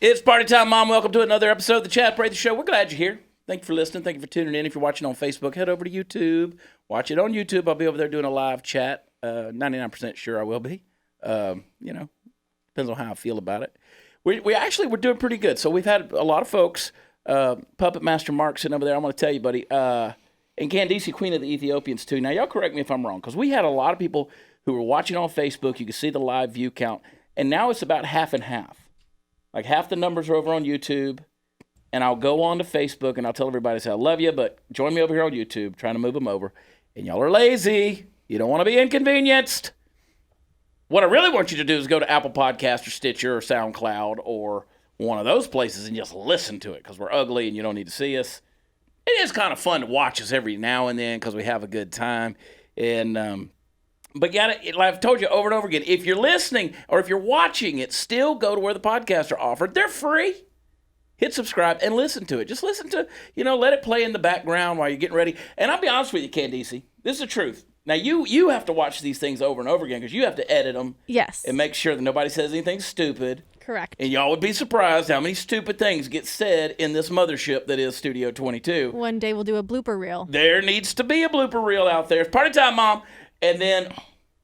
It's party time, Mom. Welcome to another episode of the Chad Prather Show. We're glad you're here. Thank you for listening. Thank you for tuning in. If you're watching on Facebook, head over to YouTube. Watch it on YouTube. I'll be over there doing a live chat. 99% sure I will be. Depends on how I feel about it. We're doing pretty good. So we've had a lot of folks. Puppet Master Mark sitting over there. I'm going to tell you, buddy. And Candice, Queen of the Ethiopians, too. Now, y'all correct me if I'm wrong, because we had a lot of people who were watching on Facebook. You can see the live view count. And now it's about half and half. Like half the numbers are over on YouTube. And I'll go on to Facebook and I'll tell everybody, say, I love you, but join me over here on YouTube, trying to move them over. And y'all are lazy. You don't want to be inconvenienced. What I really want you to do is go to Apple Podcast or Stitcher or SoundCloud or one of those places and just listen to it, because we're ugly and you don't need to see us. It is kind of fun to watch us every now and then because we have a good time. And but like I've told you over and over again, if you're listening or if you're watching it, still go to where the podcasts are offered. They're free. Hit subscribe and listen to it. Just listen to, let it play in the background while you're getting ready. And I'll be honest with you, Candice, this is the truth. Now, you have to watch these things over and over again because you have to edit them. Yes. And make sure that nobody says anything stupid. Correct. And y'all would be surprised how many stupid things get said in this mothership that is Studio 22. One day we'll do a blooper reel. There needs to be a blooper reel out there. It's party time, Mom. And then,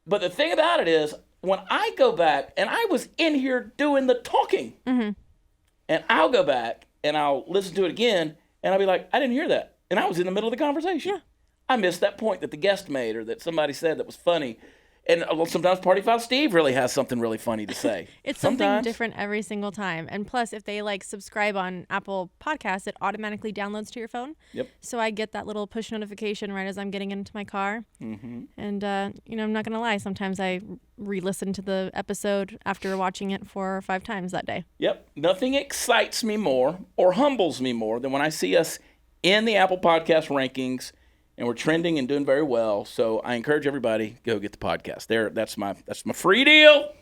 but the thing about it is, when I go back, and I was in here doing the talking, and I'll go back and I'll listen to it again, and I'll be like, I didn't hear that. And I was in the middle of the conversation. Yeah. I missed that point that the guest made or that somebody said that was funny. And sometimes Party Foul Steve really has something really funny to say. It's something different every single time. And plus, if they subscribe on Apple Podcasts, it automatically downloads to your phone. Yep. So I get that little push notification right as I'm getting into my car. Mm-hmm. And, I'm not going to lie. Sometimes I re-listen to the episode after watching it 4 or 5 times that day. Yep. Nothing excites me more or humbles me more than when I see us in the Apple Podcast rankings. And we're trending and doing very well. So I encourage everybody, go get the podcast. That's my free deal.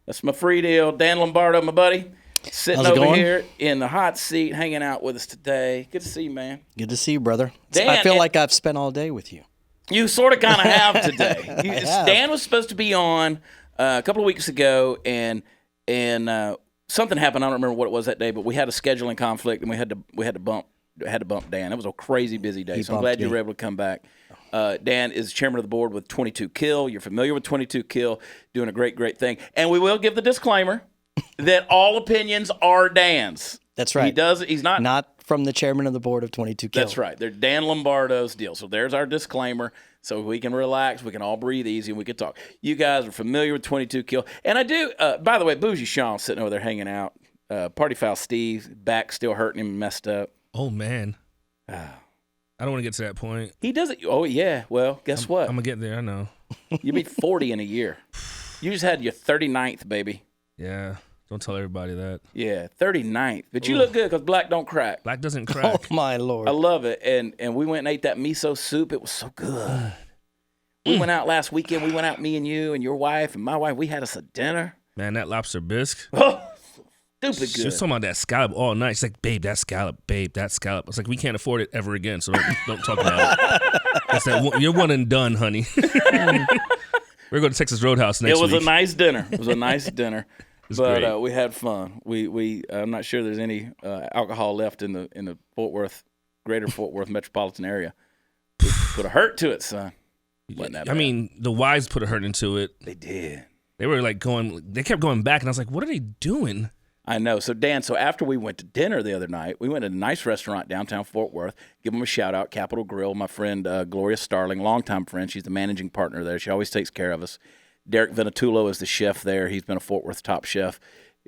That's my free deal. Dan Lombardo, my buddy, sitting over here in the hot seat, hanging out with us today. Good to see you, man. Good to see you, brother. Dan, I feel like I've spent all day with you. You sort of kind of have today. Dan was supposed to be on a couple of weeks ago, and something happened. I don't remember what it was that day, but we had a scheduling conflict, and we had to bump Dan. It was a crazy busy day, so I'm glad you were able to come back. Dan is chairman of the board with 22 Kill. You're familiar with 22 Kill, doing a great thing. And we will give the disclaimer that all opinions are Dan's. That's right. He's not from the chairman of the board of 22 Kill. That's right. They're Dan Lombardo's deal. So there's our disclaimer. So we can relax, we can all breathe easy, and we can talk. You guys are familiar with 22 Kill. And I do, by the way, Bougie Sean sitting over there hanging out. Party Foul Steve, back still hurting him, messed up. Oh, man. I don't want to get to that point. He doesn't. Oh, yeah. Well, guess what? I'm going to get there. I know. You'll be 40 in a year. You just had your 39th, baby. Yeah. Don't tell everybody that. Yeah, 39th. But you look good because black don't crack. Black doesn't crack. Oh, my Lord. I love it. And we went and ate that miso soup. It was so good. We went out last weekend. We went out, me and you and your wife and my wife. We had us a dinner. Man, that lobster bisque. Stupid good. She was talking about that scallop all night. She's like, babe, that scallop. Babe, that scallop. I was like, we can't afford it ever again, so don't talk about it. I said, you're one and done, honey. We're going to Texas Roadhouse next week. It was a nice dinner. It was a nice dinner. But we had fun. I'm not sure there's any alcohol left in the greater Fort Worth metropolitan area. Put a hurt to it, son. Wasn't that bad. I mean, the wives put a hurt into it. They did. They were they kept going back, and I was like, what are they doing? I know. So, Dan, after we went to dinner the other night, we went to a nice restaurant downtown Fort Worth. Give them a shout-out, Capitol Grill. My friend Gloria Starling, longtime friend. She's the managing partner there. She always takes care of us. Derek Venatullo is the chef there. He's been a Fort Worth top chef.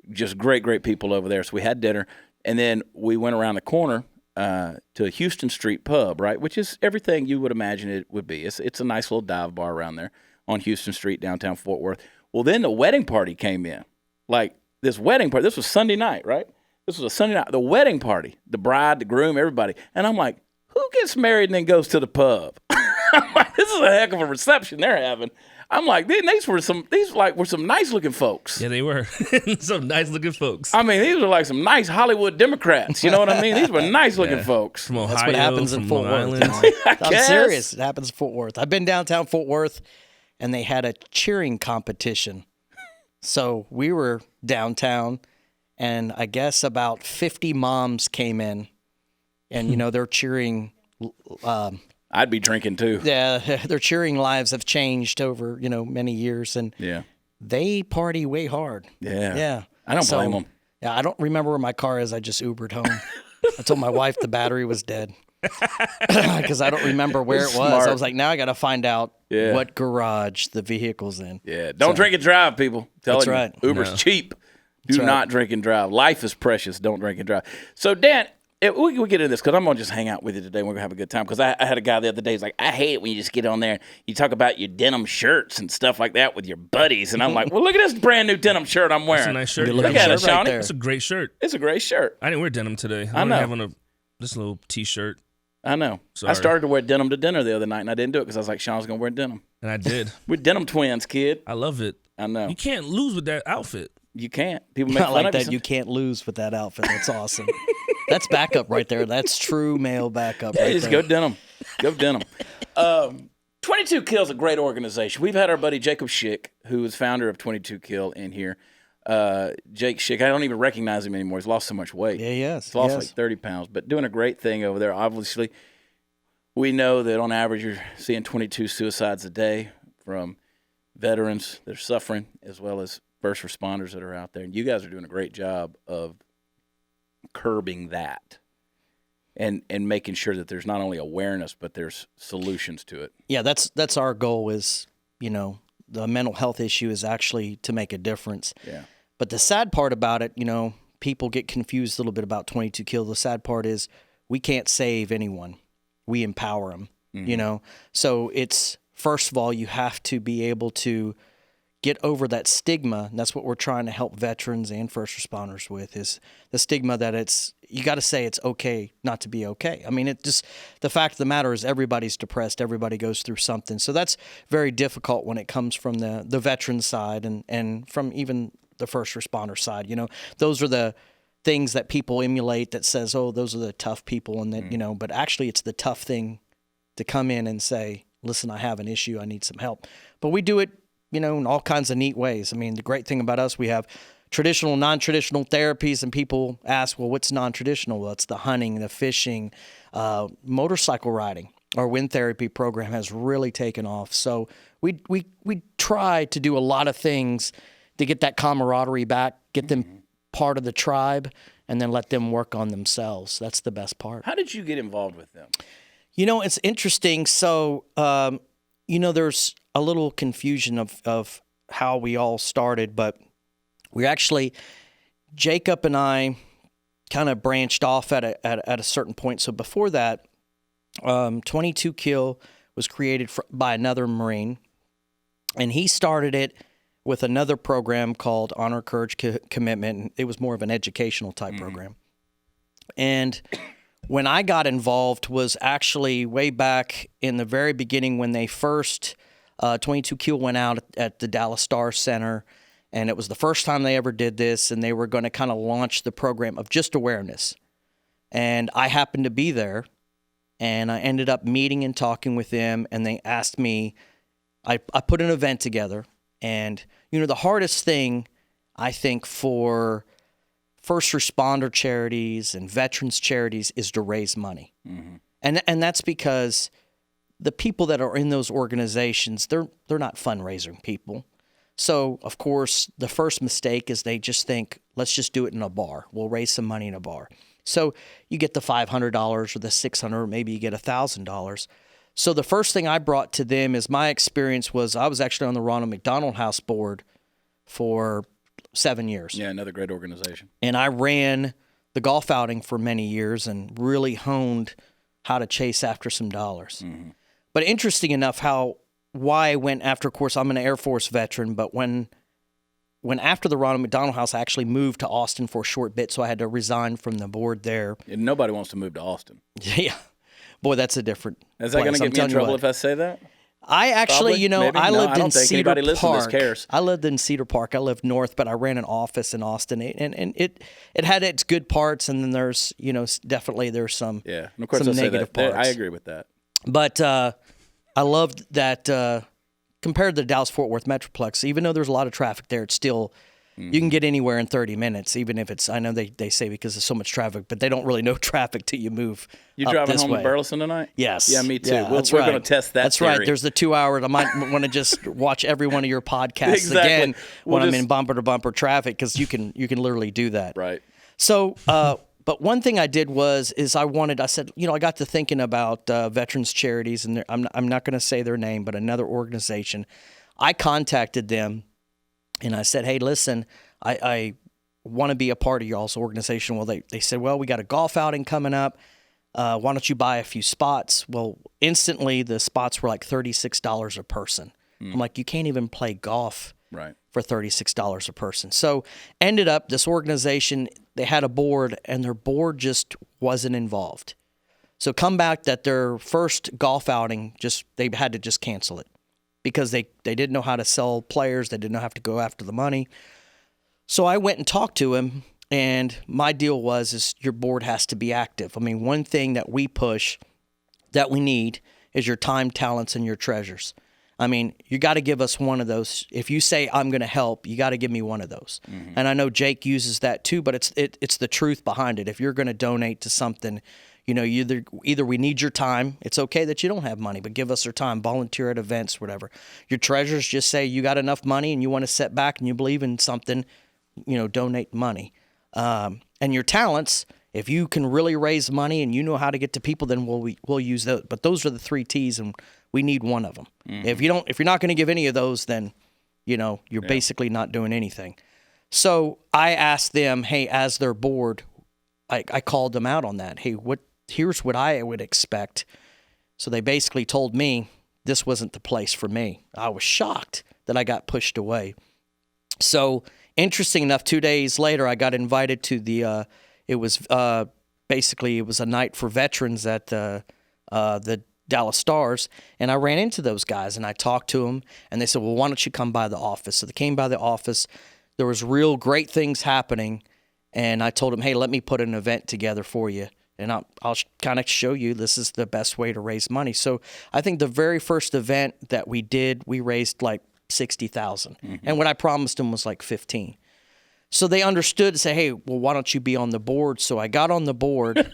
Just great people over there. So we had dinner, and then we went around the corner to a Houston Street pub, right, which is everything you would imagine it would be. It's a nice little dive bar around there on Houston Street, downtown Fort Worth. Well, then the wedding party came in. This wedding party, this was Sunday night, right? This was a Sunday night. The wedding party, the bride, the groom, everybody. And I'm like, who gets married and then goes to the pub? I'm like, this is a heck of a reception they're having. I'm like, these were some nice looking folks. Yeah, they were. Some nice looking folks. I mean, these were like some nice Hollywood Democrats. You know what I mean? These were nice looking folks. From Ohio, that's what happens in Fort Worth. I'm serious. It happens in Fort Worth. I've been downtown Fort Worth, and they had a cheering competition. So we were downtown, and I guess about 50 moms came in, and they're cheering. I'd be drinking too. Yeah, they're cheering. Lives have changed over many years, and they party way hard. Yeah. I don't blame them. Yeah, I don't remember where my car is. I just Ubered home. I told my wife the battery was dead because I don't remember where it was. Smart. I was like, now I got to find out what garage the vehicle's in. Yeah, don't drink and drive, people. That's right. Uber's cheap. Do not drink and drive. Life is precious. Don't drink and drive. So, Dan, we get into this because I'm going to just hang out with you today. We're going to have a good time because I had a guy the other day. He's like, I hate it when you just get on there and you talk about your denim shirts and stuff like that with your buddies. And I'm like, well, look at this brand new denim shirt I'm wearing. That's a nice shirt. You're Look at it, Shawnee. there. It's a great shirt. It's a great shirt. I didn't wear denim today. I know. I have on this little T-shirt. I know. Sorry. I started to wear denim to dinner the other night, and I didn't do it because I was like, Sean's going to wear denim. And I did. We're denim twins, kid. I love it. I know. You can't lose with that outfit. You can't. People make I fun like of that. You can't lose with that outfit. That's awesome. That's backup right there. That's true male backup right just there. go denim. Go denim. 22 Kill is a great organization. We've had our buddy Jacob Schick, who is founder of 22 Kill, in here. Jake Schick, I don't even recognize him anymore. He's lost so much weight. Yeah, he has. He's lost like 30 pounds, but doing a great thing over there. Obviously, we know that on average you're seeing 22 suicides a day from veterans that are suffering as well as first responders that are out there. And you guys are doing a great job of curbing that and making sure that there's not only awareness, but there's solutions to it. Yeah, that's our goal is, the mental health issue is actually to make a difference. Yeah. But the sad part about it, people get confused a little bit about 22 Kill. The sad part is we can't save anyone. We empower them, So it's, first of all, you have to be able to get over that stigma. And that's what we're trying to help veterans and first responders with, is the stigma that you got to say it's okay not to be okay. I mean, the fact of the matter is everybody's depressed. Everybody goes through something. So that's very difficult when it comes from the veteran side and from even the first responder side. Those are the things that people emulate that says, oh, those are the tough people. And that, but actually it's the tough thing to come in and say, listen, I have an issue. I need some help. But we do it, in all kinds of neat ways. I mean, the great thing about us, we have traditional, non-traditional therapies, and people ask, well, what's non-traditional? Well, it's the hunting, the fishing, motorcycle riding. Our wind therapy program has really taken off. So we try to do a lot of things to get that camaraderie back, get them part of the tribe, and then let them work on themselves. That's the best part. How did you get involved with them? It's interesting. So, there's a little confusion of how we all started, but we actually, Jacob and I kind of branched off at a certain point. So before that, 22 Kill was created by another Marine, and he started it with another program called Honor, Courage, Commitment. It was more of an educational type program. And when I got involved was actually way back in the very beginning when they first, 22 Kill went out at the Dallas Star Center, and it was the first time they ever did this, and they were going to kind of launch the program of just awareness. And I happened to be there, and I ended up meeting and talking with them, and they asked me, I put an event together, and, the hardest thing, I think, for first responder charities and veterans charities is to raise money. Mm-hmm. And that's because the people that are in those organizations, they're not fundraising people. So, of course, the first mistake is they just think, let's just do it in a bar. We'll raise some money in a bar. So you get the $500 or the $600, or maybe you get $1,000. So the first thing I brought to them is my experience was I was actually on the Ronald McDonald House board for 7 years. Yeah, another great organization. And I ran the golf outing for many years and really honed how to chase after some dollars. Mm-hmm. But interesting enough why I went after, of course, I'm an Air Force veteran, but when after the Ronald McDonald House, I actually moved to Austin for a short bit, so I had to resign from the board there. And nobody wants to move to Austin. Yeah. Boy, that's a different Is that going to get me in trouble if I say that? I actually, Maybe? I lived in Cedar anybody listening to this Park. cares. I lived in Cedar Park. I lived north, but I ran an office in Austin, and it had its good parts, and then there's, definitely there's some and of course some negative parts. I agree with that. But I loved that compared to the Dallas-Fort Worth Metroplex, even though there's a lot of traffic there, it's still You can get anywhere in 30 minutes, even if it's, I know they say because there's so much traffic, but they don't really know traffic till you move. You up driving this home way. to Burleson tonight? Yes. Yeah, me too. Yeah, We're going to test that That's theory. right. There's the 2 hours. I might want to just watch every one of your podcasts Exactly. again when We'll I'm in bumper to bumper traffic, because you can literally do that. Right. So, but one thing I did I said, I got to thinking about veterans charities, and I'm not going to say their name, but another organization. I contacted them and I said, hey, listen, I want to be a part of y'all's organization. Well, they said, well, we got a golf outing coming up. Why don't you buy a few spots? Well, instantly the spots were like $36 a person. I'm like, you can't even play golf for $36 a person. So ended up this organization, they had a board, and their board just wasn't involved. So come back that their first golf outing, they had to just cancel it because they didn't know how to sell players. They didn't know how to go after the money. So I went and talked to him, and my deal is your board has to be active. I mean, one thing that we push that we need is your time, talents, and your treasures. I mean, you got to give us one of those. If you say I'm going to help, you got to give me one of those. And I know Jake uses that too, but it's the truth behind it. If you're going to donate to something, either we need your time. It's okay that you don't have money, but give us your time. Volunteer at events, whatever. Your treasures, just say you got enough money and you want to sit back and you believe in something. Donate money. And your talents, if you can really raise money and you know how to get to people, then we'll use those. But those are the 3 T's, and we need one of them. If you're not going to give any of those, then you're basically not doing anything. So I asked them, hey, as their board, I called them out on that. Hey, here's what I would expect. So they basically told me this wasn't the place for me. I was shocked that I got pushed away. So interesting enough, 2 days later, I got invited to it was a night for veterans at the Dallas Stars, and I ran into those guys, and I talked to them, and they said, well, why don't you come by the office? So they came by the office. There was real great things happening, and I told them, hey, let me put an event together for you, and I'll kind of show you this is the best way to raise money. So I think the very first event that we did, we raised like $60,000. And what I promised them was like 15. So they understood and say, hey, well, why don't you be on the board? So I got on the board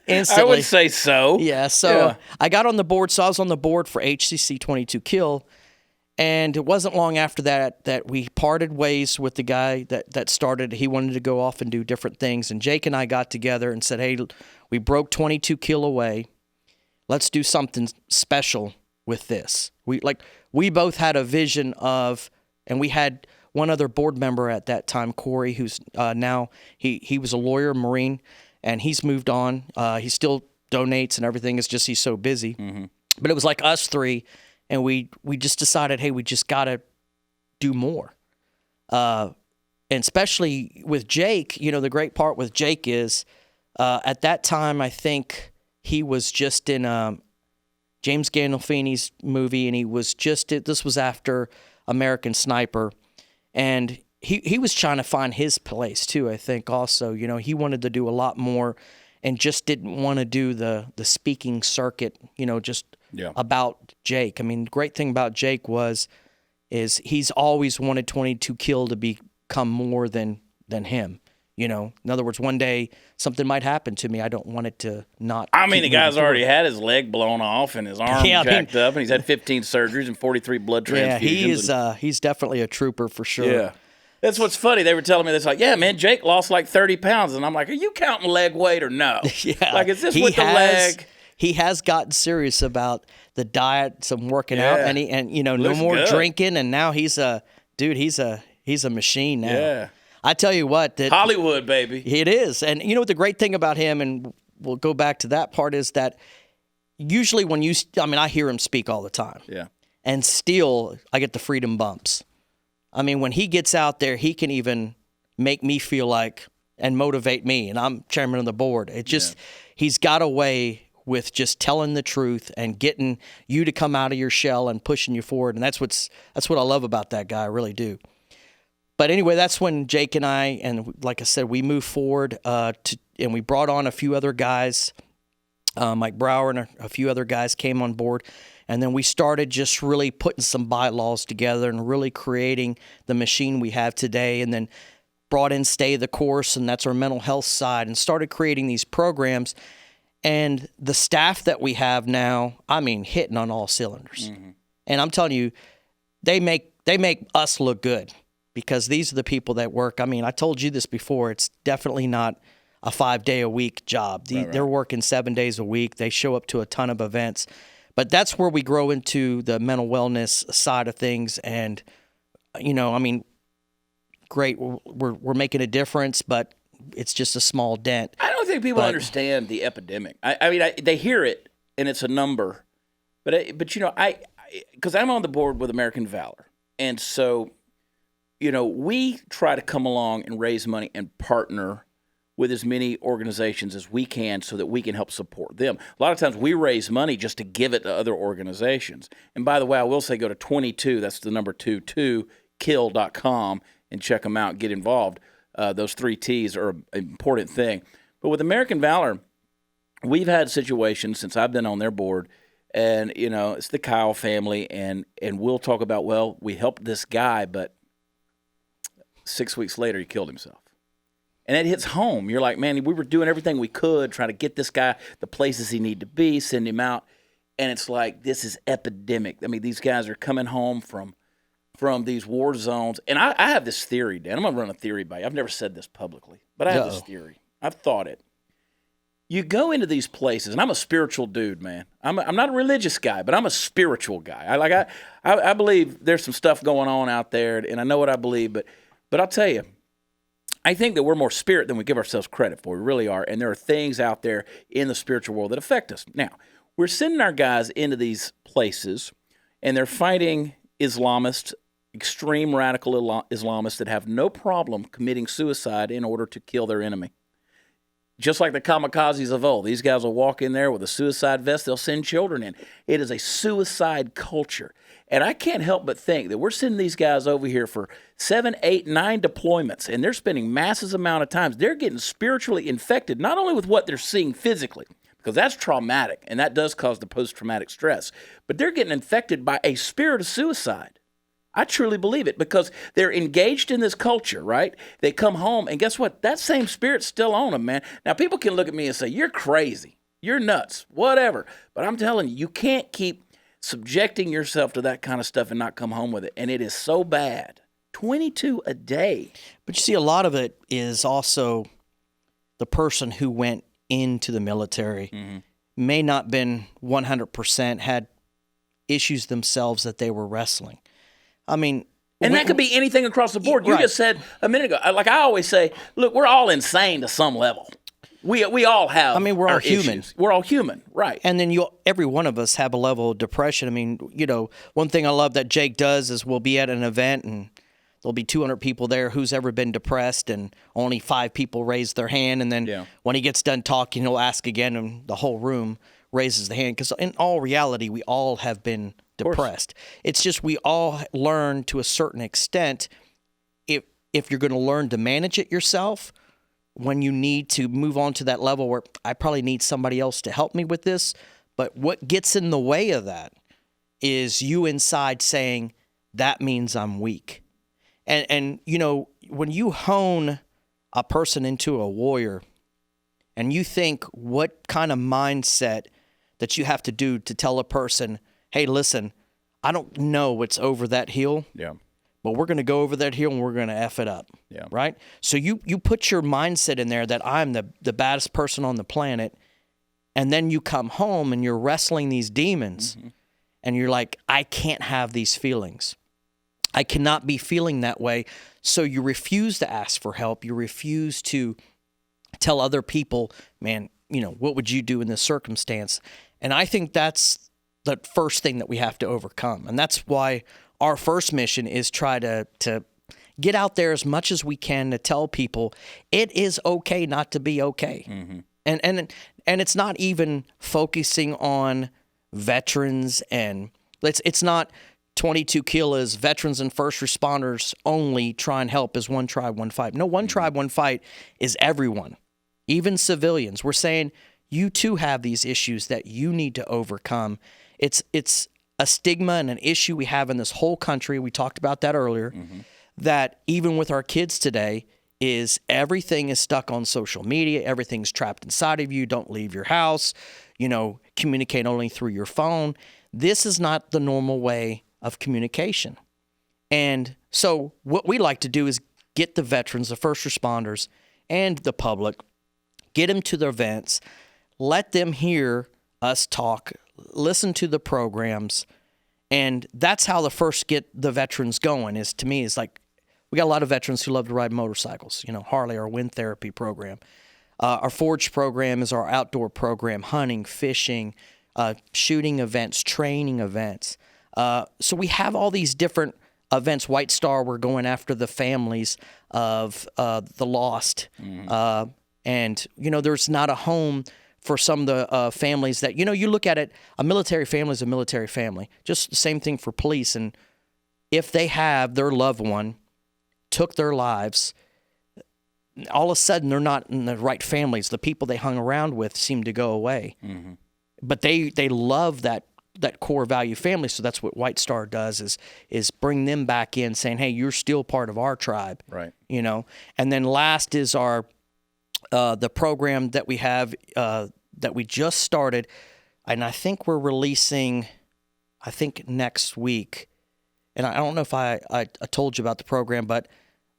instantly. I would say so. Yeah. So I got on the board. So I was on the board for HCC 22 Kill. And it wasn't long after that we parted ways with the guy that started. He wanted to go off and do different things. And Jake and I got together and said, hey, we broke 22 Kill away. Let's do something special with this. We both had a vision of, and we had one other board member at that time, Corey, who's now, he was a lawyer, Marine, and he's moved on. He still donates and everything. It's just he's so busy. But it was like us 3, and we just decided, hey, we just got to do more. And especially with Jake, the great part with Jake is at that time, I think he was just in James Gandolfini's movie, and he was this was after American Sniper, and he was trying to find his place too, I think also. He wanted to do a lot more and just didn't want to do the speaking circuit, about Jake. I mean, the great thing about Jake is he's always wanted 22 Kill to become more than him. In other words, one day something might happen to me. I don't want it to not. I mean, the guy's already had his leg blown off and his arm jacked up, and he's had 15 surgeries and 43 blood transfusions. Yeah, he's definitely a trooper for sure. Yeah. That's what's funny. They were telling me this, like, yeah, man, Jake lost like 30 pounds. And I'm like, are you counting leg weight or no? Yeah. Like, is this with the leg? He has gotten serious about the diet, some working out, and no more drinking. And now he's a machine now. Yeah. I tell you what, that Hollywood, baby. It is. And what the great thing about him, and we'll go back to that part, is that usually when I hear him speak all the time. Yeah. And still, I get the freedom bumps. I mean, when he gets out there, he can even make me feel like and motivate me. And I'm chairman of the board. It just, he's got a way with just telling the truth and getting you to come out of your shell and pushing you forward. And that's what I love about that guy. I really do. But anyway, that's when Jake and I, and like I said, we moved forward and we brought on a few other guys. Mike Brower and a few other guys came on board. And then we started just really putting some bylaws together and really creating the machine we have today, and then brought in Stay the Course, and that's our mental health side, and started creating these programs. And the staff that we have now, I mean, hitting on all cylinders. And I'm telling you, they make us look good, because these are the people that work. I mean, I told you this before. It's definitely not a 5-day-a-week job. They're working 7 days a week. They show up to a ton of events. But that's where we grow into the mental wellness side of things. And, you know, I mean, great. We're making a difference, but it's just a small dent. I don't think people understand the epidemic. I mean, they hear it, and it's a number. But you know, because I'm on the board with American Valor. And so, you know, we try to come along and raise money and partner with as many organizations as we can so that we can help support them. A lot of times we raise money just to give it to other organizations. And by the way, I will say go to 22, that's the number 22kill.com, and check them out, get involved. Those 3 T's are an important thing. But with American Valor, we've had situations since I've been on their board, and, you know, it's the Kyle family, and we'll talk about, well, we helped this guy, but 6 weeks later he killed himself. And it hits home. You're like, man, we were doing everything we could, trying to get this guy the places he need to be, send him out. And it's like, this is epidemic. I mean, these guys are coming home from these war zones. And I have this theory, Dan. I'm going to run a theory by you. I've never said this publicly, but I have this theory. I've thought it. You go into these places, and I'm a spiritual dude, man. I'm not a religious guy, but I'm a spiritual guy. I believe there's some stuff going on out there, and I know what I believe. But I'll tell you, I think that we're more spirit than we give ourselves credit for. We really are. And there are things out there in the spiritual world that affect us. Now, we're sending our guys into these places, and they're fighting Islamists, extreme radical Islamists that have no problem committing suicide in order to kill their enemy. Just like the kamikazes of old. These guys will walk in there with a suicide vest. They'll send children in. It is a suicide culture. And I can't help but think that we're sending these guys over here for 7, 8, 9 deployments, and they're spending massive amount of time. They're getting spiritually infected, not only with what they're seeing physically, because that's traumatic, and that does cause the post-traumatic stress, but they're getting infected by a spirit of suicide. I truly believe it, because they're engaged in this culture, right? They come home, and guess what? That same spirit's still on them, man. Now, people can look at me and say, you're crazy, you're nuts, whatever. But I'm telling you, you can't keep subjecting yourself to that kind of stuff and not come home with it. And it is so bad. 22 a day. But you see, a lot of it is also the person who went into the military may not been 100%, had issues themselves that they were wrestling. I mean, and that could be anything across the board. You just said a minute ago, like I always say, look, we're all insane to some level. We all have. I mean, we're all human. Issues. We're all human, right? And then every one of us have a level of depression. I mean, you know, one thing I love that Jake does is we'll be at an event and there'll be 200 people there. Who's ever been depressed? And only 5 people raise their hand. And then when he gets done talking, he'll ask again, and the whole room raises the hand. Because in all reality, we all have been depressed. It's just we all learn to a certain extent. If you're going to learn to manage it yourself, when you need to move on to that level where I probably need somebody else to help me with this. But what gets in the way of that is you inside saying, that means I'm weak. And you know, when you hone a person into a warrior and you think what kind of mindset that you have to do to tell a person, hey, listen, I don't know what's over that hill. Yeah. But we're going to go over that hill and we're going to F it up, right? So you put your mindset in there that I'm the baddest person on the planet, and then you come home and you're wrestling these demons, and you're like, I can't have these feelings. I cannot be feeling that way. So you refuse to ask for help. You refuse to tell other people, man, you know, what would you do in this circumstance? And I think that's the first thing that we have to overcome. And that's why our first mission is try to get out there as much as we can to tell people it is okay not to be okay. And it's not even focusing on veterans, and it's not 22 Kill is veterans and first responders only try and help as one tribe, one fight. No, one tribe, one fight is everyone, even civilians. We're saying you too have these issues that you need to overcome. It's a stigma and an issue we have in this whole country. We talked about that earlier. That even with our kids today, is everything is stuck on social media. Everything's trapped inside of you. Don't leave your house. Communicate only through your phone. This is not the normal way of communication. And so what we like to do is get the veterans, the first responders, and the public, get them to the events, let them hear us talk, listen to the programs, and that's how the first get the veterans going. Is to me is like, we got a lot of veterans who love to ride motorcycles. Harley, our wind therapy program. Our Forge program is our outdoor program, hunting, fishing, shooting events, training events. So we have all these different events. White Star, we're going after the families of the lost. And, there's not a home for some of the families that, you look at it, a military family is a military family. Just the same thing for police. And if they have their loved one took their lives, all of a sudden they're not in the right families. The people they hung around with seem to go away. But they love that core value family. So that's what White Star does is bring them back in, saying, hey, you're still part of our tribe. Right. And then last is our the program that we have that we just started, and I think we're releasing, next week. And I don't know if I told you about the program, but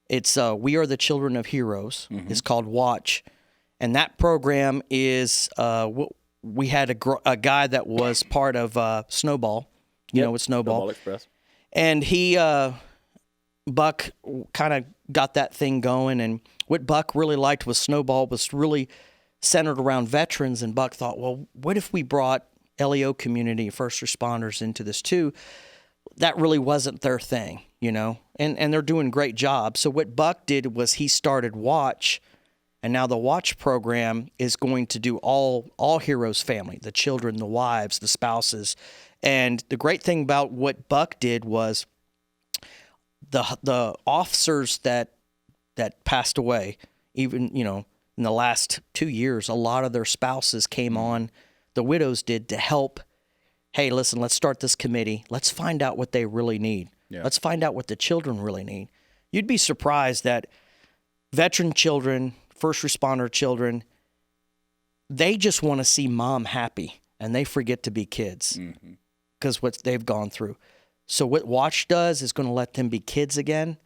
it's We Are the Children of Heroes. It's called Watch. And that program is, we had a guy that was part of Snowball, with Snowball Express. And he, Buck kind of got that thing going. And what Buck really liked was Snowball was really centered around veterans. And Buck thought, well, what if we brought LEO community, first responders into this too? That really wasn't their thing, and they're doing a great job. So what Buck did was he started Watch, and now the Watch program is going to do all heroes family, the children, the wives, the spouses. And the great thing about what Buck did was the officers that passed away, even, in the last 2 years, a lot of their spouses came on, the widows did, to help. Hey, listen, let's start this committee. Let's find out what they really need. Yeah. Let's find out what the children really need. You'd be surprised that veteran children, first responder children, they just want to see mom happy, and they forget to be kids because what they've gone through. So what Watch does is going to let them be kids again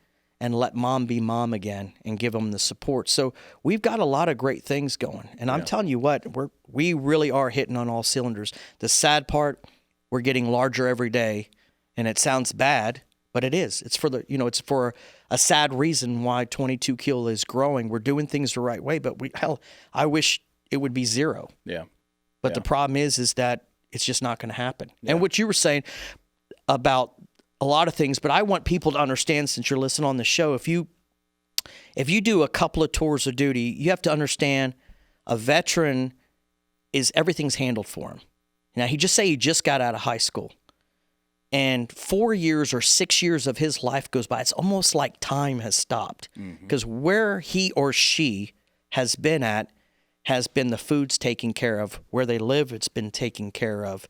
and let mom be mom again and give them the support. So we've got a lot of great things going. And I'm telling you what, we really are hitting on all cylinders. The sad part, we're getting larger every day, and it sounds bad, but it is. It's for it's for a sad reason why 22 Kill is growing. We're doing things the right way, but I wish it would be zero. Yeah. But the problem is that it's just not going to happen. Yeah. And what you were saying about a lot of things, but I want people to understand, since you're listening on the show, if you do a couple of tours of duty, you have to understand a veteran is everything's handled for him. Now, he just got out of high school, and 4 years or 6 years of his life goes by. It's almost like time has stopped, because where he or she has been the food's taken care of. Where they live, it's been taken care of.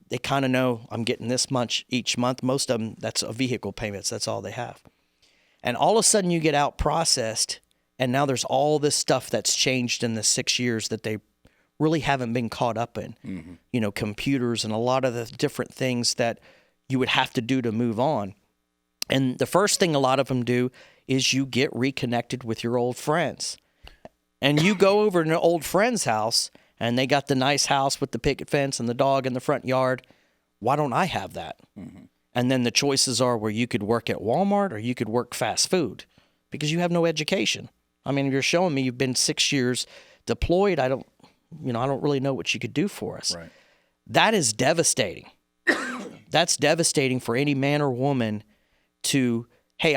They kind of know, I'm getting this much each month. Most of them, that's a vehicle payments. That's all they have. And all of a sudden you get out processed, and now there's all this stuff that's changed in the 6 years that they really haven't been caught up in. Computers and a lot of the different things that you would have to do to move on. And the first thing a lot of them do is you get reconnected with your old friends. And you go over to an old friend's house, and they got the nice house with the picket fence and the dog in the front yard. Why don't I have that? And then the choices are where you could work at Walmart or you could work fast food because you have no education. I mean, if you're showing me you've been 6 years deployed, I don't really know what you could do for us. Right. That is devastating. That's devastating for any man or woman to, hey,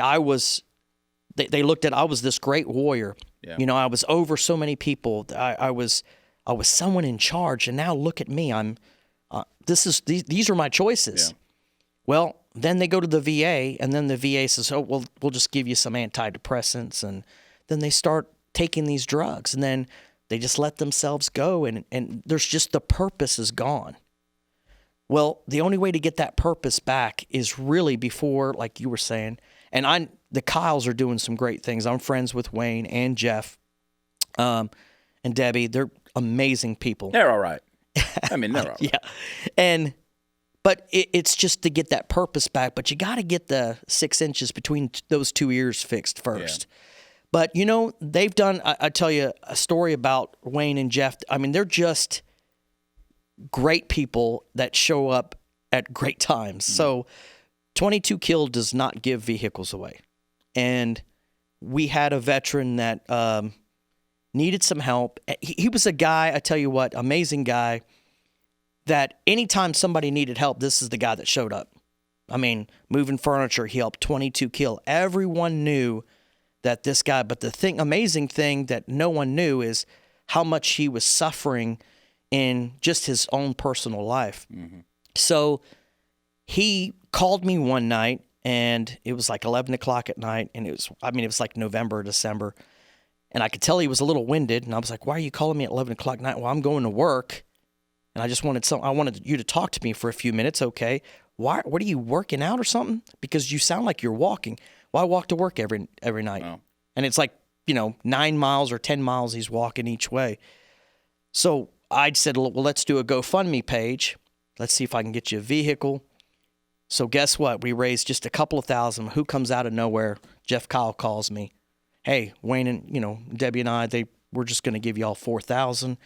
they looked at, I was this great warrior. Yeah. I was over so many people. I was someone in charge, and now look at me. These are my choices. Yeah. Well, then they go to the VA, and then the VA says, oh, well, we'll just give you some antidepressants, and then they start taking these drugs, and then they just let themselves go, and there's just the purpose is gone. Well, the only way to get that purpose back is really before, like you were saying, and the Kyles are doing some great things. I'm friends with Wayne and Jeff, and Debbie. They're amazing people. They're all right. I mean, they're all right. Yeah. But it's just to get that purpose back. But you got to get the 6 inches between those two ears fixed first. Yeah. But, you know, they've done, I tell you a story about Wayne and Jeff. I mean, they're just great people that show up at great times. Mm-hmm. So 22 Kill does not give vehicles away. And we had a veteran that needed some help. He was a guy, I tell you what, amazing guy, that anytime somebody needed help, this is the guy that showed up. I mean, moving furniture, he helped 22 Kill. Everyone knew that this guy, but the amazing thing that no one knew is how much he was suffering in just his own personal life. Mm-hmm. So he called me one night, and it was like 11 o'clock at night, and it was like November or December, and I could tell he was a little winded, and I was like, why are you calling me at 11 o'clock at night? Well, I'm going to work, and I wanted you to talk to me for a few minutes, okay? What are you, working out or something? Because you sound like you're walking. Well, I walk to work every night. Oh. And it's like, 9 miles or 10 miles he's walking each way. So I said, well, let's do a GoFundMe page. Let's see if I can get you a vehicle. So guess what? We raised just a couple of thousand. Who comes out of nowhere? Jeff Kyle calls me. Hey, Wayne and, Debbie and I, we're just going to give you all $4,000.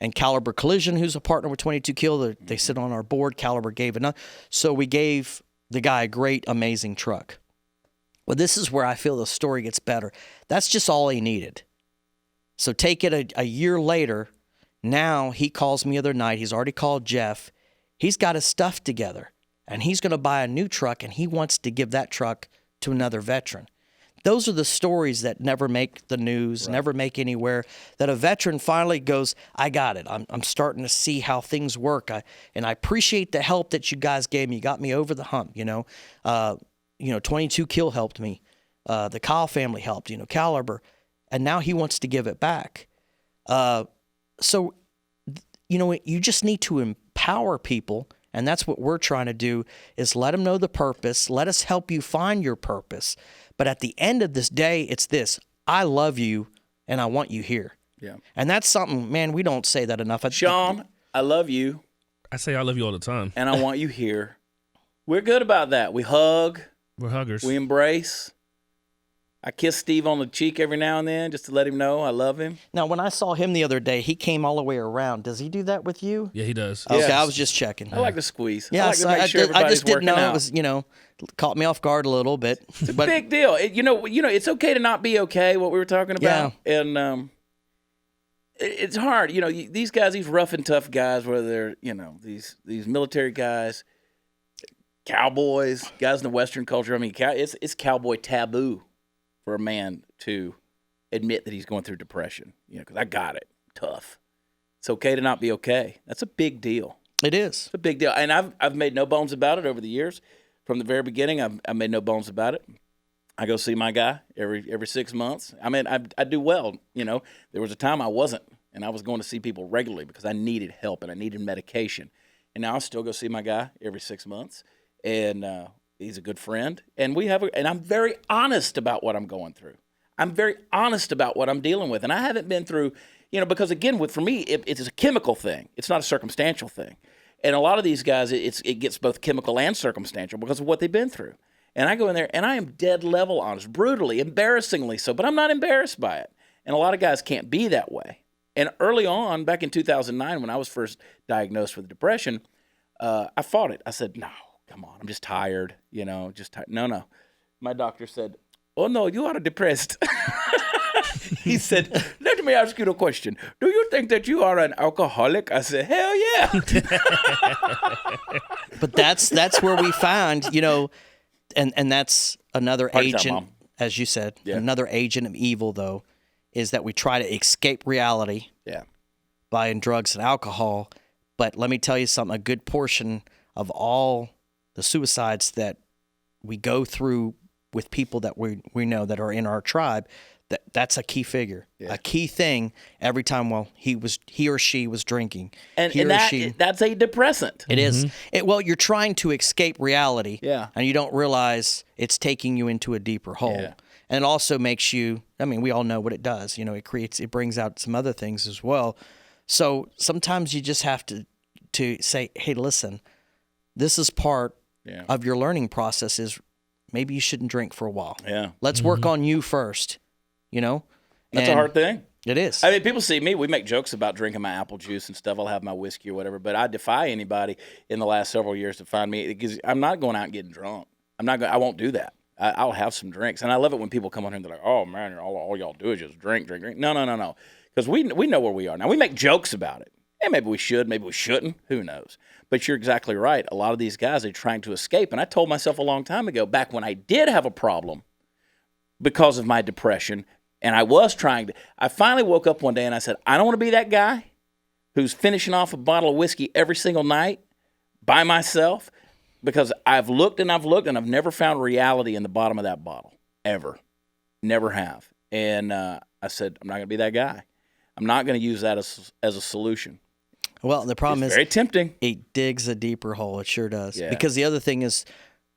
And Caliber Collision, who's a partner with 22 Kill, they sit on our board. Caliber gave enough. So we gave the guy a great, amazing truck. Well, this is where I feel the story gets better. That's just all he needed. So take it a year later. Now he calls me the other night. He's already called Jeff. He's got his stuff together, and he's going to buy a new truck, and he wants to give that truck to another veteran. Those are the stories that never make the news, right. Never make anywhere, that a veteran finally goes, I got it. I'm starting to see how things work. And I appreciate the help that you guys gave me. You got me over the hump, 22 Kill helped me. The Kyle family helped, Caliber. And now he wants to give it back. So, you just need to empower people. And that's what we're trying to do, is let them know the purpose. Let us help you find your purpose. But at the end of this day, it's this: I love you, and I want you here. Yeah. And that's something, man, we don't say that enough. Sean, I love you. I say I love you all the time. And I want you here. We're good about that. We hug. We're huggers. We embrace. I kiss Steve on the cheek every now and then just to let him know I love him. Now, when I saw him the other day, he came all the way around. Does he do that with you? Yeah, he does. Okay, yes. I was just checking. I like to squeeze. Yeah, I like to make sure everybody's I just didn't know. Out. It was, caught me off guard a little bit. It's a big deal. It's okay to not be okay, what we were talking about. Yeah. And it's hard. These guys, these rough and tough guys, whether they're, these military guys, cowboys, guys in the Western culture. I mean, it's cowboy taboo for a man to admit that he's going through depression, because I got it. Tough. It's okay to not be okay. That's a big deal. It is. It's a big deal. And I've made no bones about it over the years. From the very beginning, I've made no bones about it. I go see my guy every 6 months. I mean, I do well. There was a time I wasn't, and I was going to see people regularly because I needed help and I needed medication. And now I still go see my guy every 6 months. And he's a good friend, and and I'm very honest about what I'm going through. I'm very honest about what I'm dealing with, and I haven't been through, because again, for me, it's a chemical thing. It's not a circumstantial thing, and a lot of these guys, it gets both chemical and circumstantial because of what they've been through. And I go in there, and I am dead level honest, brutally, embarrassingly so, but I'm not embarrassed by it. And a lot of guys can't be that way. And early on, back in 2009, when I was first diagnosed with depression, I fought it. I said, no. Come on, I'm just tired, just tired. No. My doctor said, oh, no, you are depressed. He said, let me ask you the question. Do you think that you are an alcoholic? I said, hell yeah. But that's where we find, and that's another agent, as you said, another agent of evil, though, is that we try to escape reality buying drugs and alcohol. But let me tell you something, a good portion of all the suicides that we go through with people that we know that are in our tribe, That's a key figure, a key thing every time. Well, he or she was drinking, and that's a depressant. It is. Well, you're trying to escape reality, and you don't realize it's taking you into a deeper hole. Yeah. And it also makes you. I mean, we all know what it does. It brings out some other things as well. So sometimes you just have to say, hey, listen, this is part of your learning process. Is maybe you shouldn't drink for a while. Yeah. Let's work on you first. That's a hard thing. It is. I mean, people see me. We make jokes about drinking my apple juice and stuff. I'll have my whiskey or whatever. But I defy anybody in the last several years to find me, because I'm not going out and getting drunk. I won't do that. I'll have some drinks. And I love it when people come on here and they're like, oh, man, all y'all do is just drink. No. Because we know where we are. Now, we make jokes about it. And maybe we should, maybe we shouldn't. Who knows? But you're exactly right. A lot of these guys are trying to escape. And I told myself a long time ago, back when I did have a problem because of my depression, and I finally woke up one day and I said, I don't want to be that guy who's finishing off a bottle of whiskey every single night by myself, because I've looked and I've never found reality in the bottom of that bottle, ever. Never have. And I said, I'm not going to be that guy. I'm not going to use that as a solution. Well, the problem is very tempting. It digs a deeper hole. It sure does. Yeah. Because the other thing is,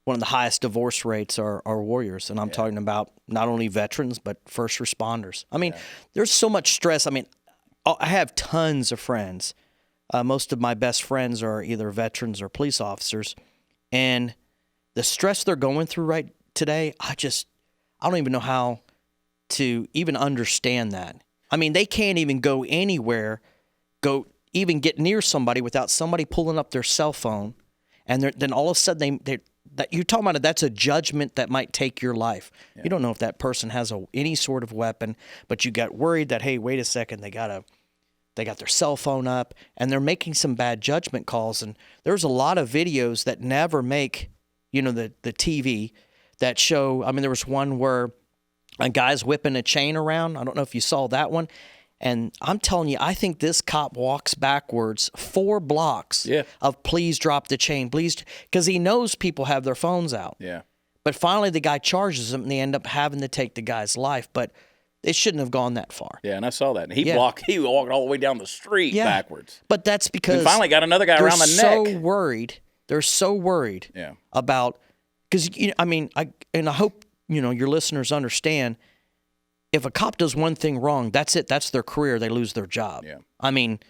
one of the highest divorce rates are warriors. And I'm talking about not only veterans, but first responders. I mean, there's so much stress. I mean, I have tons of friends. Most of my best friends are either veterans or police officers. And the stress they're going through right today, I don't even know how to even understand that. I mean, they can't even go anywhere, even get near somebody without somebody pulling up their cell phone. And then all of a sudden, that you're talking about, that's a judgment that might take your life. Yeah. You don't know if that person has any sort of weapon, but you got worried that, hey, wait a second, they got their cell phone up, and they're making some bad judgment calls. And there's a lot of videos that never make, the TV that show. I mean, there was one where a guy's whipping a chain around. I don't know if you saw that one. And I'm telling you, I think this cop walks backwards 4 blocks of please drop the chain, please, because he knows people have their phones out. Yeah. But finally, the guy charges him, and they end up having to take the guy's life. But it shouldn't have gone that far. Yeah, and I saw that. And he walked all the way down the street backwards. But that's because and finally got another guy around the neck. They're so worried about, because I hope your listeners understand. If a cop does one thing wrong, that's it. That's their career. They lose their job. Yeah. I mean,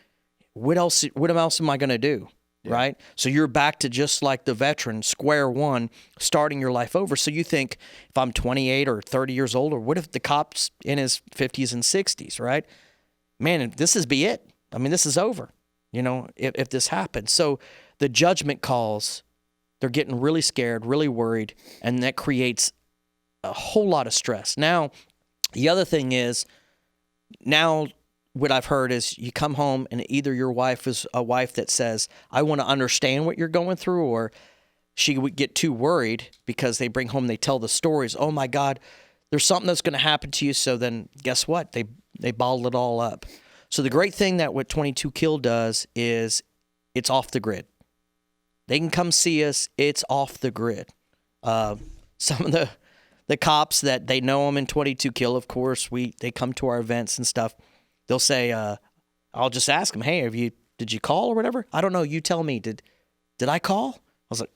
what else am I going to do, right? So you're back to just like the veteran, square one, starting your life over. So you think, if I'm 28 or 30 years old, or what if the cop's in his 50s and 60s, right? Man, this is be it. I mean, this is over, if this happens. So the judgment calls, they're getting really scared, really worried, and that creates a whole lot of stress. Now, the other thing is, now what I've heard is you come home and either your wife is a wife that says, I want to understand what you're going through, or she would get too worried because they bring home, they tell the stories. Oh my God, there's something that's going to happen to you. So then guess what? They bottle it all up. So the great thing that what 22 Kill does is it's off the grid. They can come see us. It's off the grid. Some of the cops that they know them in 22 Kill, of course, they come to our events and stuff. They'll say, I'll just ask them, hey, did you call or whatever? I don't know. You tell me. Did I call? I was like,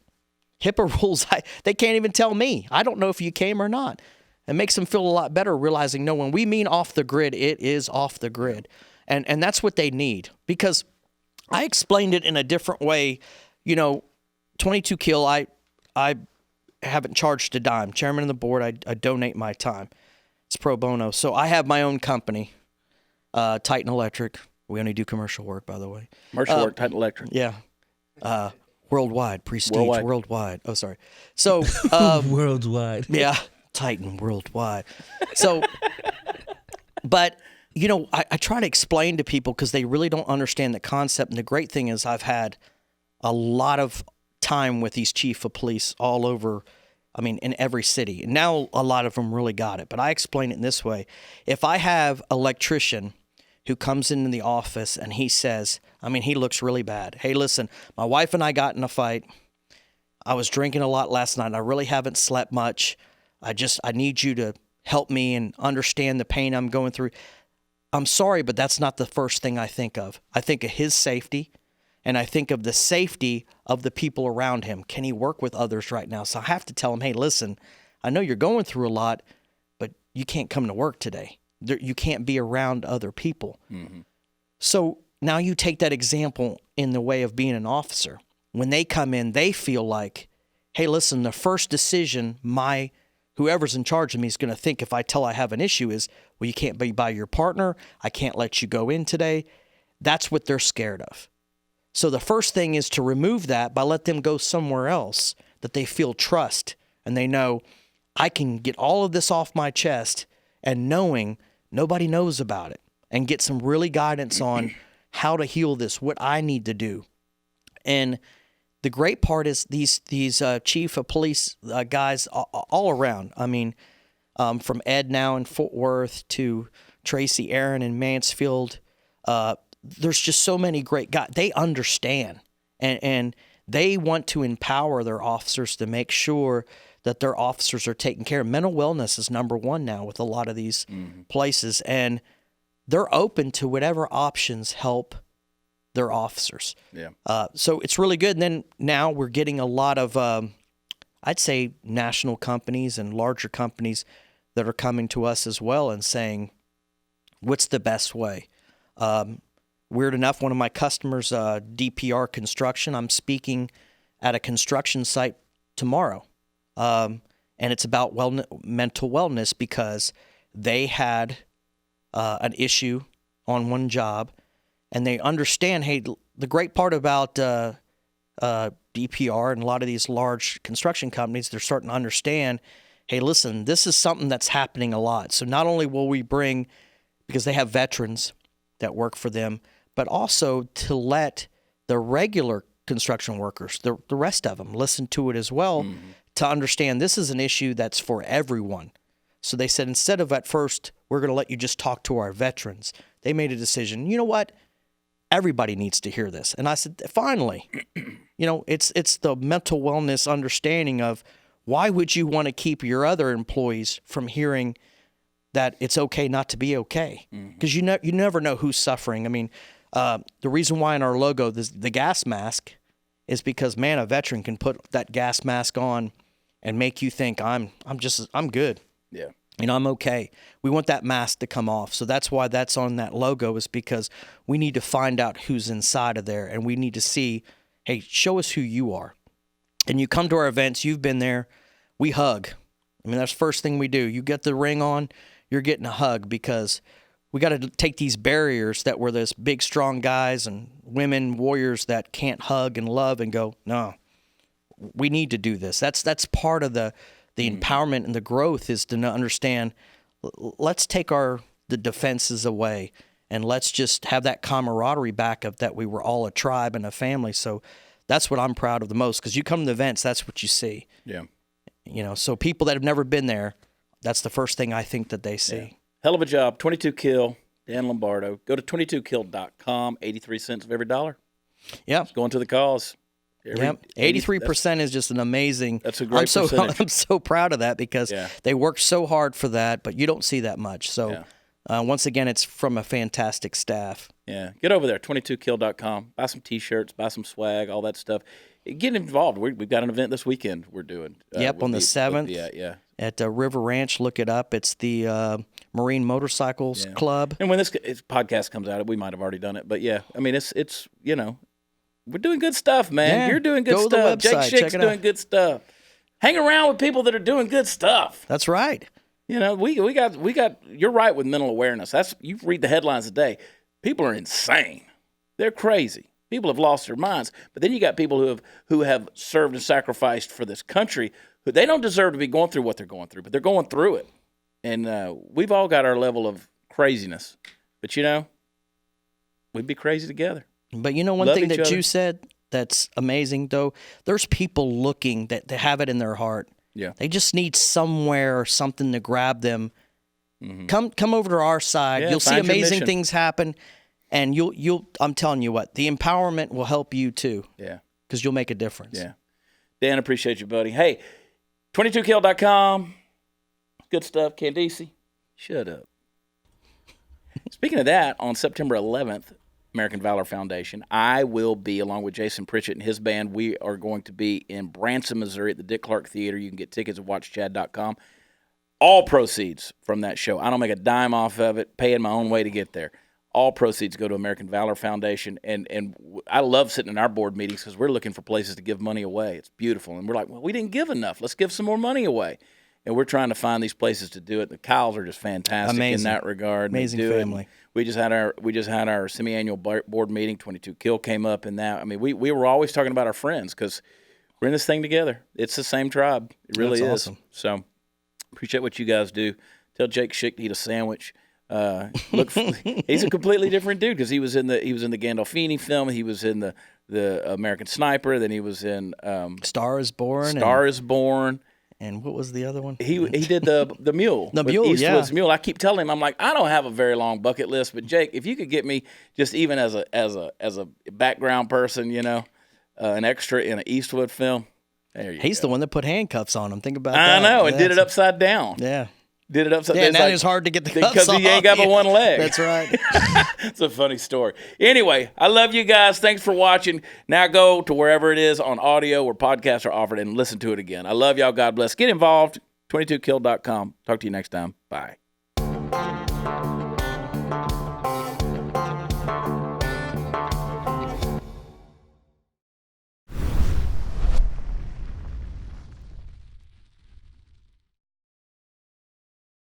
HIPAA rules. They can't even tell me. I don't know if you came or not. It makes them feel a lot better realizing, no, when we mean off the grid, it is off the grid. And that's what they need, because I explained it in a different way. 22 Kill, I haven't charged a dime. Chairman of the board, I donate my time. It's pro bono. So I have my own company, Titan Electric. We only do commercial work, by the way. Commercial work, Titan Electric. Yeah. Worldwide, prestige, worldwide. Oh, sorry. So worldwide. Yeah, Titan worldwide. So, but I try to explain to people because they really don't understand the concept. And the great thing is I've had a lot of time with these chief of police all over, in every city. And now a lot of them really got it. But I explain it in this way. If I have an electrician who comes into the office and he says, he looks really bad. Hey, listen, my wife and I got in a fight. I was drinking a lot last night. I really haven't slept much. I need you to help me and understand the pain I'm going through. I'm sorry, but that's not the first thing I think of. I think of his safety, and I think of the safety of the people around him. Can he work with others right now? So I have to tell him, hey, listen, I know you're going through a lot, but you can't come to work today. You can't be around other people. Mm-hmm. So now you take that example in the way of being an officer. When they come in, they feel like, hey, listen, the first decision whoever's in charge of me is going to think if I tell I have an issue is, well, you can't be by your partner. I can't let you go in today. That's what they're scared of. So the first thing is to remove that by let them go somewhere else that they feel trust and they know I can get all of this off my chest and knowing nobody knows about it and get some really guidance on how to heal this, what I need to do. And the great part is these chief of police guys all around. I mean, from Ed now in Fort Worth to Tracy Aaron in Mansfield, there's just so many great guys. They understand, and they want to empower their officers to make sure that their officers are taken care of. Mental wellness is number one now with a lot of these places, and they're open to whatever options help their officers. Yeah. So it's really good. And then now we're getting a lot of, I'd say, national companies and larger companies that are coming to us as well and saying, what's the best way? Weird enough, one of my customers, DPR Construction, I'm speaking at a construction site tomorrow. And it's about mental wellness because they had an issue on one job, and they understand, hey, the great part about DPR and a lot of these large construction companies, they're starting to understand, hey, listen, this is something that's happening a lot. So not only will we bring, because they have veterans that work for them, but also to let the regular construction workers, the rest of them, listen to it as well, to understand this is an issue that's for everyone. So they said, instead of at first, we're going to let you just talk to our veterans, they made a decision, you know what? Everybody needs to hear this. And I said, finally, it's the mental wellness understanding of why would you want to keep your other employees from hearing that it's okay not to be okay? Because you never know who's suffering. I mean, the reason why in our logo, the gas mask, is because, man, a veteran can put that gas mask on and make you think I'm good. Yeah. I'm okay. We want that mask to come off. So that's why that's on that logo, is because we need to find out who's inside of there, and we need to see, hey, show us who you are. And you come to our events, you've been there, we hug. I mean, that's the first thing we do. You get the ring on, you're getting a hug, because we got to take these barriers that were this big, strong guys and women warriors that can't hug and love and go, no, we need to do this. That's part of the empowerment and the growth, is to understand, let's take the defenses away and let's just have that camaraderie back of that we were all a tribe and a family. So that's what I'm proud of the most, because you come to the events, that's what you see. Yeah. So people that have never been there, that's the first thing I think that they see. Yeah. Hell of a job. 22 Kill, Dan Lombardo. Go to 22kill.com. 83 cents of every dollar. Yeah. It's going to the cause. 83% is just an amazing. That's a great percentage. I'm so proud of that, because they work so hard for that, but you don't see that much. So once again, it's from a fantastic staff. Yeah. Get over there, 22kill.com. Buy some T-shirts, buy some swag, all that stuff. Get involved. We've got an event this weekend we're doing. On the 7th. At River Ranch. Look it up. It's the Marine Motorcycles Club. And when this podcast comes out, we might have already done it. But yeah, I mean, it's we're doing good stuff, man. Yeah, you're doing good stuff. Jake Schick's doing good stuff. Hang around with people that are doing good stuff. That's right. We got. You're right with mental awareness. You read the headlines today. People are insane. They're crazy. People have lost their minds. But then you got people who have served and sacrificed for this country, who they don't deserve to be going through what they're going through, but they're going through it. And we've all got our level of craziness. But we'd be crazy together. But one thing that you said that's amazing, though, there's people looking that they have it in their heart. Yeah. They just need somewhere or something to grab them. Mm-hmm. Come over to our side. You'll see amazing things happen, and you'll I'm telling you what, the empowerment will help you too. Yeah. Because you'll make a difference. Yeah. Dan, appreciate you, buddy. Hey, 22kill.com. Good stuff. Candice, shut up. Speaking of that, on September 11th, American Valor Foundation, I will be, along with Jason Pritchett and his band, we are going to be in Branson, Missouri at the Dick Clark Theater. You can get tickets at watchchad.com. All proceeds from that show, I don't make a dime off of it, paying my own way to get there. All proceeds go to American Valor Foundation, and I love sitting in our board meetings because we're looking for places to give money away. It's beautiful, and we're like, well, we didn't give enough. Let's give some more money away. And we're trying to find these places to do it. The Kyles are just fantastic in that regard. Amazing family. We just had our semi-annual board meeting. 22 Kill came up in that. I mean, we were always talking about our friends because we're in this thing together. It's the same tribe. It really is. Awesome. So appreciate what you guys do. Tell Jake Schick to eat a sandwich. He's a completely different dude because he was in the Gandolfini film. He was in the American Sniper. Then he was in Star is Born. And what was the other one? He did the Mule. The Mule, Eastwood's Mule. I keep telling him, I'm like, I don't have a very long bucket list, but Jake, if you could get me just even as a background person, an extra in an Eastwood film, there you go. He's the one that put handcuffs on him. Think about that. I know, and did it upside down. Yeah. Did it upside down. Yeah, now it's hard to get the cuffs off. Because he ain't got but one leg. That's right. It's a funny story. Anyway, I love you guys. Thanks for watching. Now go to wherever it is on audio where podcasts are offered and listen to it again. I love y'all. God bless. Get involved. 22kill.com. Talk to you next time. Bye.